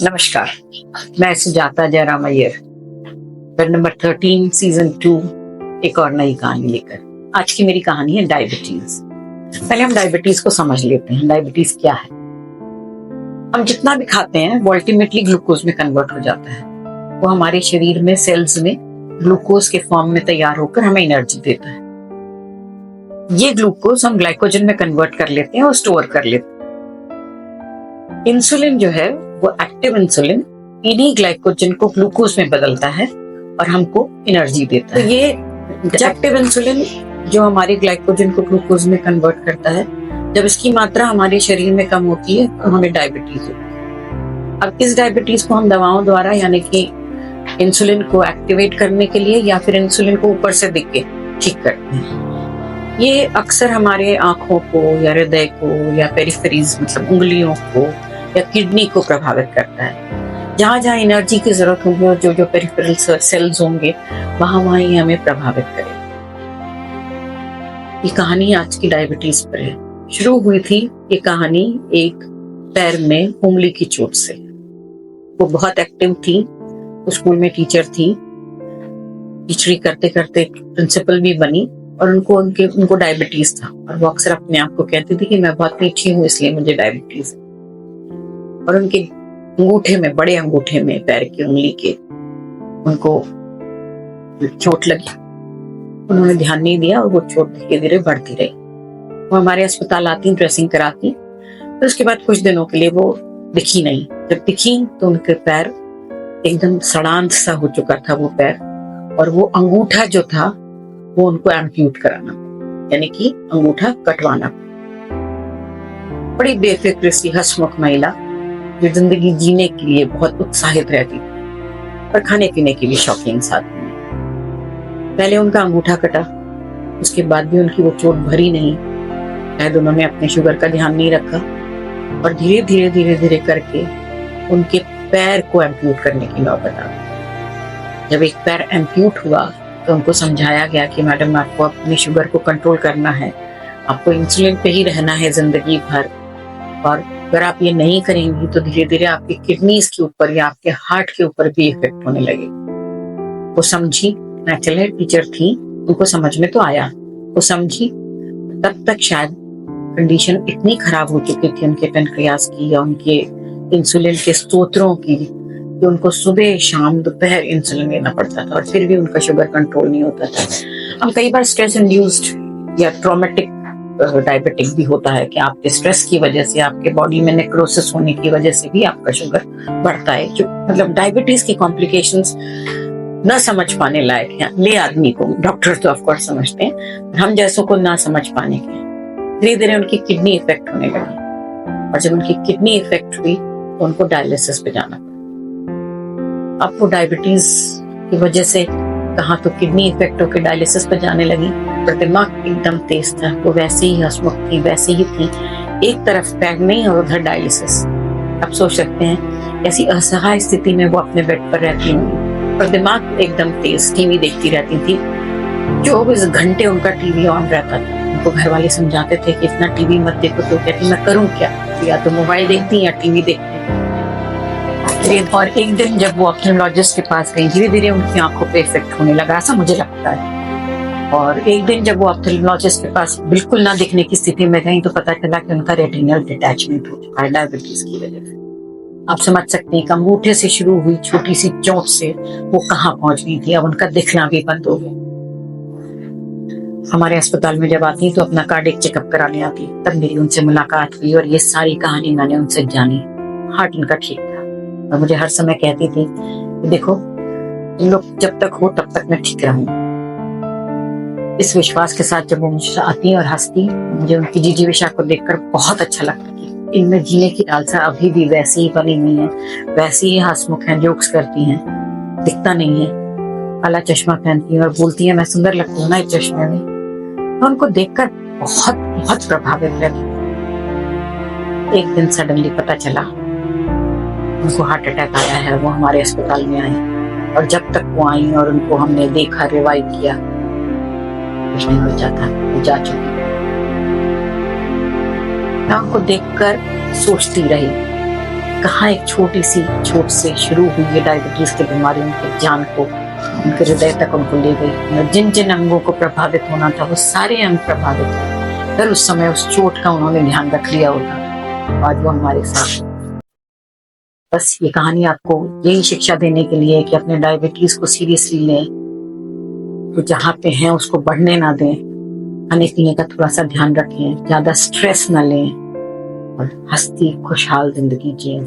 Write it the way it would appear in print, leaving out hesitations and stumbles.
नमस्कार, मैं Sujata Jairam Iyer, bed number 13 season 2 एक और नई कहानी लेकर। आज की मेरी कहानी है डायबिटीज। पहले हम डायबिटीज को समझ लेते हैं। डायबिटीज क्या है? हम जितना भी खाते हैं वो अल्टीमेटली ग्लूकोज में कन्वर्ट हो जाता है। वो हमारे शरीर में सेल्स में ग्लूकोज के फॉर्म में तैयार होकर हमें एनर्जी देता है। ये ग्लूकोज हम ग्लाइकोजन में कन्वर्ट कर लेते हैं और स्टोर कर लेते हैं। इंसुलिन जो है वो एक्टिव इंसुलिन इन्हीं ग्लाइकोजन को ग्लूकोज में बदलता है और हमको एनर्जी देता है। तो ये एक्टिव इंसुलिन जो हमारे ग्लाइकोजन को ग्लूकोज में कन्वर्ट करता है, जब इसकी मात्रा हमारे शरीर में कम होती है तो हमें डायबिटीज होती है। अब इस डायबिटीज को हम दवाओं द्वारा यानी कि इंसुलिन को एक्टिवेट करने के लिए या फिर इंसुलिन को ऊपर से देख के ठीक करते हैं। ये अक्सर हमारे आंखों को या हृदय को या पेरिफेरीज मतलब उंगलियों को या किडनी को प्रभावित करता है। जहां जहां एनर्जी की जरूरत होगी और जो जो पेरिफेरल सेल्स होंगे वहां वहां ये हमें प्रभावित करेगा। ये कहानी आज की डायबिटीज पर है। शुरू हुई थी ये कहानी एक पैर में उंगली की चोट से। वो बहुत एक्टिव थी, वो स्कूल में टीचर थी, टीचरी करते करते प्रिंसिपल भी बनी और उनको डायबिटीज था। और वो अक्सर अपने आप को कहती थी कि मैं बहुत मीठी हूँ इसलिए मुझे डायबिटीज है। और उनके अंगूठे में, बड़े अंगूठे में, पैर की उंगली के, उनको चोट लगी। उन्होंने ध्यान नहीं दिया और वो चोट धीरे धीरे बढ़ती रही। वो हमारे अस्पताल आती, ड्रेसिंग कराती, तो उसके बाद कुछ दिनों के लिए वो दिखी नहीं। जब दिखी तो उनके पैर एकदम सड़ांत सा हो चुका था वो पैर, और वो अंगूठा जो था वो उनको एम्प्यूट कराना, यानी कि अंगूठा कटवाना। बड़ी बेफिक्र सी हंसमुख महिला जो जिंदगी जीने के लिए बहुत उत्साहित रहती थी और खाने पीने की भी शौकीन साथ में। पहले उनका अंगूठा कटा, उसके बाद भी उनकी वो चोट भरी नहीं। शायद उन्होंने अपने शुगर का ध्यान नहीं रखा और धीरे धीरे धीरे धीरे करके उनके पैर को एम्प्यूट करने की नौबत आ गई। जब एक पैर एम्प्यूट हुआ तो उनको समझाया गया कि मैडम आपको अपनी शुगर को कंट्रोल करना है, आपको इंसुलिन पे ही रहना है जिंदगी भर, और अगर आप ये नहीं करेंगी तो धीरे धीरे आपकी किडनीज के ऊपर या आपके हार्ट के ऊपर भी इफेक्ट होने लगेगा। वो समझी, नेचुरल टीचर थी, उनको समझ में तो आया, वो समझी। तब तक शायद कंडीशन इतनी खराब हो चुकी थी उनके पेनक्रियास की या उनके इंसुलिन के स्तोत्रों की कि उनको सुबह शाम दोपहर इंसुलिन लेना पड़ता था और फिर भी उनका शुगर कंट्रोल नहीं होता था। हम कई बार स्ट्रेस इंड्यूस्ड या ट्रॉमेटिक डायबिटिक भी होता है कि आपके स्ट्रेस की वजह से, आपके बॉडी में नेक्रोसिस होने की वजह से भी आपका शुगर बढ़ता है। जो मतलब डायबिटीज की कॉम्प्लिकेशंस न समझ पाने लायक है ले आदमी को। डॉक्टर तो ऑफ कोर्स समझते हैं, हम जैसों को ना समझ पाने के धीरे धीरे उनकी किडनी इफेक्ट होने लगी। और जब उनकी किडनी इफेक्ट हुई तो उनको डायलिसिस पे जाना पड़ा। अब वो डायबिटीज की वजह से कहाँ तो किडनी इफेक्ट होकर डायलिसिस पे जाने लगी, पर दिमाग एकदम तेज था। वो वैसे ही हंसमुख थी, वैसे ही थी, एक तरफ पैर नहीं और उधर डायलिसिस। अब सोच सकते हैं ऐसी असहाय स्थिति में वो अपने बेड पर रहती होंगी, पर दिमाग एकदम तेज। टीवी देखती रहती थी, 24 घंटे उनका टीवी ऑन रहता था। उनको घर वाले समझाते थे कि इतना टीवी मत देखो, तो कहती मैं करूँ क्या, या तो मोबाइल देखती या टीवी देखती। और एक दिन जब वो ऑप्थेल्मोलॉजिस्ट के पास गई, धीरे धीरे उनकी आंखों पे इफेक्ट होने लगा, ऐसा मुझे लगता है। और एक दिन जब वो ऑप्थेल्मोलॉजिस्ट के पास बिल्कुल ना दिखने की स्थिति में गई तो पता चला कि उनका रेटिनल डिटैचमेंट हो चुका है डायबिटीज की वजह से। आप समझ सकते हैं कि अंगूठे से शुरू हुई छोटी सी चोट से वो कहाँ पहुंच गई थी। अब उनका दिखना भी बंद हो गया। हमारे अस्पताल में जब आती तो अपना कार्डियक चेकअप कराने आती, तब मेरी उनसे मुलाकात हुई और ये सारी कहानी मैंने उनसे जानी। हार्ट उनका ठीक था और मुझे हर समय कहती थी कि देखो तुम लोग जब तक हो तब तक मैं ठीक रहूंगी। इस विश्वास के साथ जब वो मुझसे आती और हंसती, मुझे उनकी जिजीविषा को देखकर बहुत अच्छा लगता कि इनमें जीने की लालसा अभी भी वैसी ही बनी हुई है, वैसी ही हंसमुख हैं, जोक्स करती हैं, दिखता नहीं है, काला चश्मा पहनती है और बोलती है मैं सुंदर लगती हूँ ना इस चश्मे में। तो उनको देखकर बहुत बहुत प्रभावित लगी। एक दिन सडनली पता चला उनको हार्ट अटैक आया है। वो हमारे अस्पताल में आई और जब तक वो आई और उनको हमने देखा, रिवाइव किया, कुछ नहीं बचा था, वो जा चुकी। मैं उनको देखकर सोचती रही कहाँ एक छोटी सी छूट से शुरू हुई ये डायबिटीज की बीमारी उनके जान को, उनके हृदय तक उनको ले गई। और जिन जिन अंगों को प्रभावित होना था वो सारे अंग प्रभावित हुए। फिर उस समय उस चोट का उन्होंने ध्यान रख लिया होगा, आज वो हमारे साथ। बस ये कहानी आपको यही शिक्षा देने के लिए कि अपने डायबिटीज को सीरियसली लें, तो जहाँ पे हैं उसको बढ़ने ना दें, खाने पीने का थोड़ा सा ध्यान रखें, ज्यादा स्ट्रेस ना लें और हंसती खुशहाल जिंदगी जिए।